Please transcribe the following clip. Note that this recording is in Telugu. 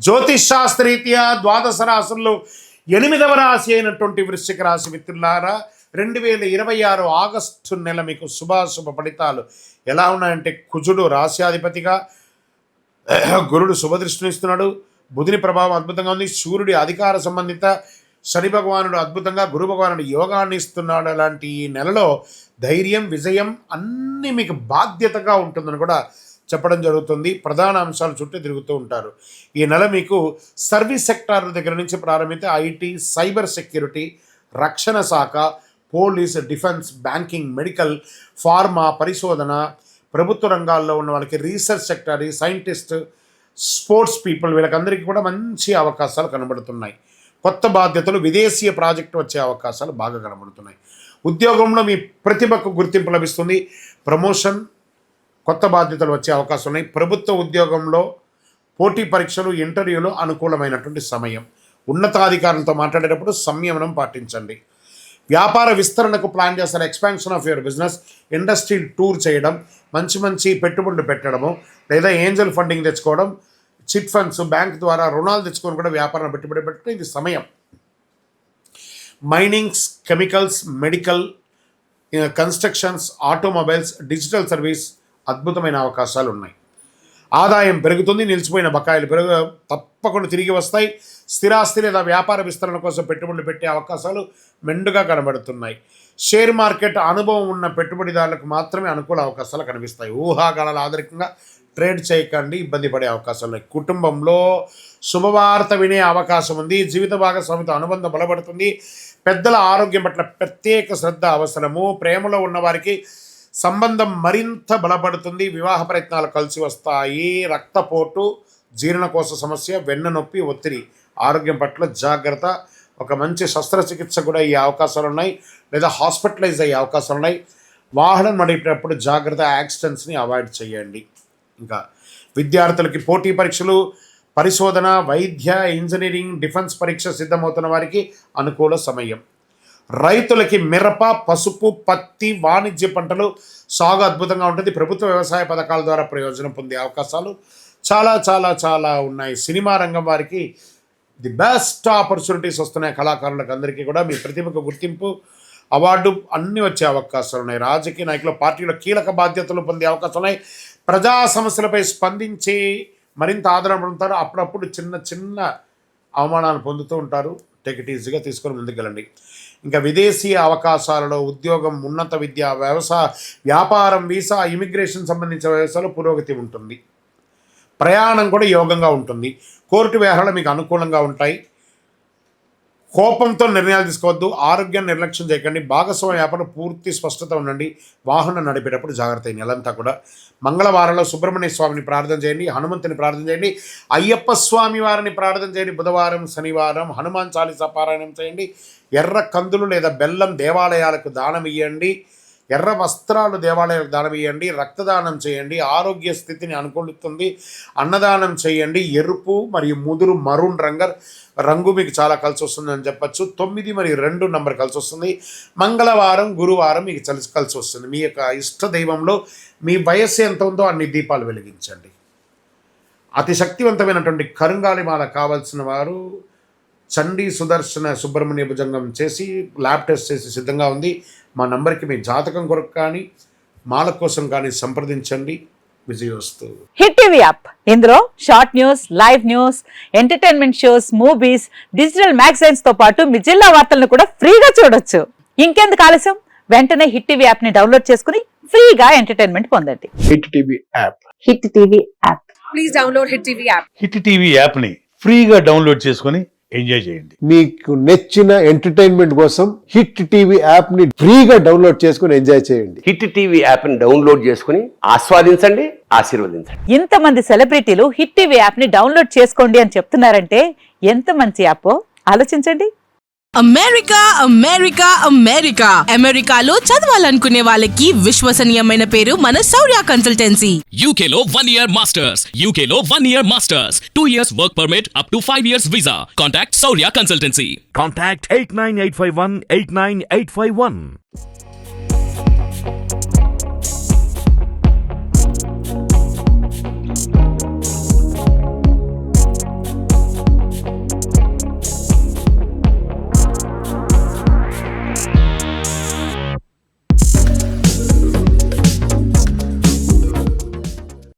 జ్యోతిష్ శాస్త్రరీత్యా ద్వాదశ రాశుల్లో 8వ రాశి అయినటువంటి వృశ్చిక రాశి మిత్రులారా 2026 ఆగస్టు నెల మీకు శుభాశుభ ఫలితాలు ఎలా ఉన్నాయంటే, కుజుడు రాశ్యాధిపతిగా, గురుడు శుభదృష్టిని ఇస్తున్నాడు, బుధుని ప్రభావం అద్భుతంగా ఉంది, సూర్యుడి అధికార సంబంధిత, శని భగవానుడు అద్భుతంగా, గురు భగవానుడు యోగాన్ని ఇస్తున్నాడు. అలాంటి ఈ నెలలో ధైర్యం, విజయం అన్నీ మీకు బాధ్యతగా ఉంటుందని కూడా చెప్పడం జరుగుతుంది. ప్రధాన అంశాలు చుట్టూ తిరుగుతూ ఉంటారు. ఈ నెల మీకు సర్వీస్ సెక్టార్ దగ్గర నుంచి ప్రారంభించి ఐటీ, సైబర్ సెక్యూరిటీ, రక్షణ శాఖ, police, defence, banking, medical, pharma, పరిశోధన, ప్రభుత్వ రంగాల్లో ఉన్న వాళ్ళకి, research sector, scientist, sports people, వీళ్ళకందరికీ కూడా మంచి అవకాశాలు కనబడుతున్నాయి. కొత్త బాధ్యతలు, విదేశీయ ప్రాజెక్టు వచ్చే అవకాశాలు బాగా కనబడుతున్నాయి. ఉద్యోగంలో మీ ప్రతిభకు గుర్తింపు లభిస్తుంది. ప్రమోషన్, కొత్త బాధ్యతలు వచ్చే అవకాశం ఉన్నాయి. ప్రభుత్వ ఉద్యోగంలో పోటీ పరీక్షలు, ఇంటర్వ్యూలు అనుకూలమైనటువంటి సమయం. ఉన్నతాధికారులతో మాట్లాడేటప్పుడు సంయమనం పాటించండి. వ్యాపార విస్తరణకు ప్లాన్ చేస్తారు. Expansion of your business, industry tour చేయడం, మంచి మంచి పెట్టుబడులు పెట్టడము, లేదా ఏంజల్ ఫండింగ్ తెచ్చుకోవడం, చిట్ ఫండ్స్, బ్యాంక్ ద్వారా రుణాలు తెచ్చుకొని కూడా వ్యాపారం పెట్టుబడి పెట్టడం ఇది సమయం. Minings, chemicals, medical, constructions, automobiles, digital service అద్భుతమైన అవకాశాలు ఉన్నాయి. ఆదాయం పెరుగుతుంది. నిలిచిపోయిన బకాయిలు తప్పకుండా తిరిగి వస్తాయి. స్థిరాస్తి లేదా వ్యాపార విస్తరణ కోసం పెట్టుబడులు పెట్టే అవకాశాలు మెండుగా కనబడుతున్నాయి. షేర్ మార్కెట్ అనుభవం ఉన్న పెట్టుబడిదారులకు మాత్రమే అనుకూల అవకాశాలు కనిపిస్తాయి. ఊహాగానాల ఆధారితంగా ట్రేడ్ చేయకండి, ఇబ్బంది పడే అవకాశాలు ఉన్నాయి. కుటుంబంలో శుభవార్త వినే అవకాశం ఉంది. జీవిత భాగస్వామితో అనుబంధం బలపడుతుంది. పెద్దల ఆరోగ్యం పట్ల ప్రత్యేక శ్రద్ధ అవసరము. ప్రేమలో ఉన్నవారికి సంబంధం మరింత బలపడుతుంది. వివాహ ప్రయత్నాలు కలిసి వస్తాయి. రక్తపోటు, జీర్ణకోశ సమస్య, వెన్ను నొప్పి, ఒత్తిడి, ఆరోగ్యం పట్ల జాగ్రత్త. ఒక మంచి శస్త్రచికిత్స కూడా అయ్యే అవకాశాలు ఉన్నాయి, లేదా హాస్పిటలైజ్ అయ్యే అవకాశాలు ఉన్నాయి. వాహనం నడిపేటప్పుడు జాగ్రత్త, యాక్సిడెంట్స్ని అవాయిడ్ చేయండి. ఇంకా విద్యార్థులకి పోటీ పరీక్షలు, పరిశోధన, వైద్య, ఇంజనీరింగ్, డిఫెన్స్ పరీక్ష సిద్ధమవుతున్న వారికి అనుకూల సమయం. రైతులకి మిరప, పసుపు, పత్తి, వాణిజ్య పంటలు సాగు అద్భుతంగా ఉంటుంది. ప్రభుత్వ వ్యవసాయ పథకాల ద్వారా ప్రయోజనం పొందే అవకాశాలు చాలా చాలా చాలా ఉన్నాయి. సినిమా రంగం వారికి ది బెస్ట్ ఆపర్చునిటీస్ వస్తున్నాయి. కళాకారులకు అందరికీ కూడా మీ ప్రతిభకు గుర్తింపు, అవార్డు అన్నీ వచ్చే అవకాశాలు ఉన్నాయి. రాజకీయ నాయకులు పార్టీలో కీలక బాధ్యతలు పొందే అవకాశాలు ఉన్నాయి. ప్రజా సమస్యలపై స్పందించి మరింత ఆదరణ పొందుతారు. అప్పుడప్పుడు చిన్న చిన్న అవమానాలు పొందుతూ ఉంటారు. టేక్ ఇట్ ఈజీగా తీసుకొని ముందుకెళ్ళండి. ఇంకా విదేశీయ అవకాశాలలో ఉద్యోగం, ఉన్నత విద్య, వ్యవసాయ, వ్యాపారం, వీసా, ఇమిగ్రేషన్ సంబంధించిన వ్యవసాయాలు పురోగతి ఉంటుంది. ప్రయాణం కూడా యోగంగా ఉంటుంది. కోర్టు వ్యవహారాలు మీకు అనుకూలంగా ఉంటాయి. కోపంతో నిర్ణయాలు తీసుకోవద్దు. ఆరోగ్యాన్ని నిర్లక్ష్యం చేయకండి. భాగస్వామ్య వ్యాపారం పూర్తి స్పష్టత ఉండండి. వాహనం నడిపేటప్పుడు జాగ్రత్త. ఈ నెలంతా కూడా మంగళవారంలో సుబ్రహ్మణ్య స్వామిని ప్రార్థన చేయండి, హనుమంతుని ప్రార్థన చేయండి, అయ్యప్ప స్వామి వారిని ప్రార్థన చేయండి. బుధవారం, శనివారం హనుమాన్ చాలీసా పారాయణం చేయండి. ఎర్ర కందులు లేదా బెల్లం దేవాలయాలకు దానం ఇవ్వండి. ఎర్ర వస్త్రాలు దేవాలయాలకు దానం ఇవ్వండి. రక్తదానం చేయండి, ఆరోగ్య స్థితిని అనుకూలిస్తుంది. అన్నదానం చేయండి. ఎరుపు మరియు ముదురు, మరూన్ రంగు మీకు చాలా కలిసి వస్తుందని చెప్పచ్చు. 9 మరియు 2 నంబర్ కలిసి వస్తుంది. మంగళవారం, గురువారం మీకు కలిసి వస్తుంది. మీ యొక్క ఇష్ట దైవంలో మీ వయస్సు ఎంత ఉందో అన్ని దీపాలు వెలిగించండి. అతి శక్తివంతమైనటువంటి కరుంగాలి మాల కావాల్సిన వారు చండీ సుదర్శన సుబ్రహ్మణ్య భుజంగం చేసి ల్యాబ్ టెస్ట్ చేసి సిద్ధంగా ఉంది. మా నంబర్కి మీ జాతకం కొరకు కానీ మాల కోసం కానీ సంప్రదించండి. విజయోస్తు. హిట్ టీవీ యాప్, ఇందులో short news, live news, entertainment shows, movies, digital magazines తో పాటు మీ జిల్లా వార్తలను కూడా ఫ్రీగా చూడొచ్చు. ఇంకెందుకు ఆలస్యం, వెంటనే హిట్ టీవీ యాప్ ని డౌన్లోడ్ చేసుకుని ఫ్రీగా ఎంటర్టైన్మెంట్ పొందండి. Hit TV app. Hit TV app. Please download hit TV app. Hit TV app ని ఫ్రీగా డౌన్లోడ్ చేసుకుని ఎంజాయ్ చేయండి. మీకు నచ్చిన ఎంటర్టైన్మెంట్ కోసం హిట్ టీవీ యాప్ ని ఫ్రీగా డౌన్లోడ్ చేసుకుని ఎంజాయ్ చేయండి. హిట్ టీవీ యాప్ ని డౌన్లోడ్ చేసుకుని ఆస్వాదించండి, ఆశీర్వదించండి. ఇంతమంది సెలబ్రిటీలు హిట్ టీవీ యాప్ ని డౌన్లోడ్ చేసుకోండి అని చెప్తున్నారంటే ఎంత మంచి యాప్ ఆలోచించండి. అమెరికా అమెరికా అమెరికా అమెరికాలో చదవాలనుకునే వాళ్ళకి విశ్వసనీయమైన పేరు మన శౌర్య కన్సల్టెన్సీ. UK లో 1 year masters, UK లో 1 year masters, 2 years work permit up to 5 years visa. Contact Saurya Consultancy. Contact 89851 89851.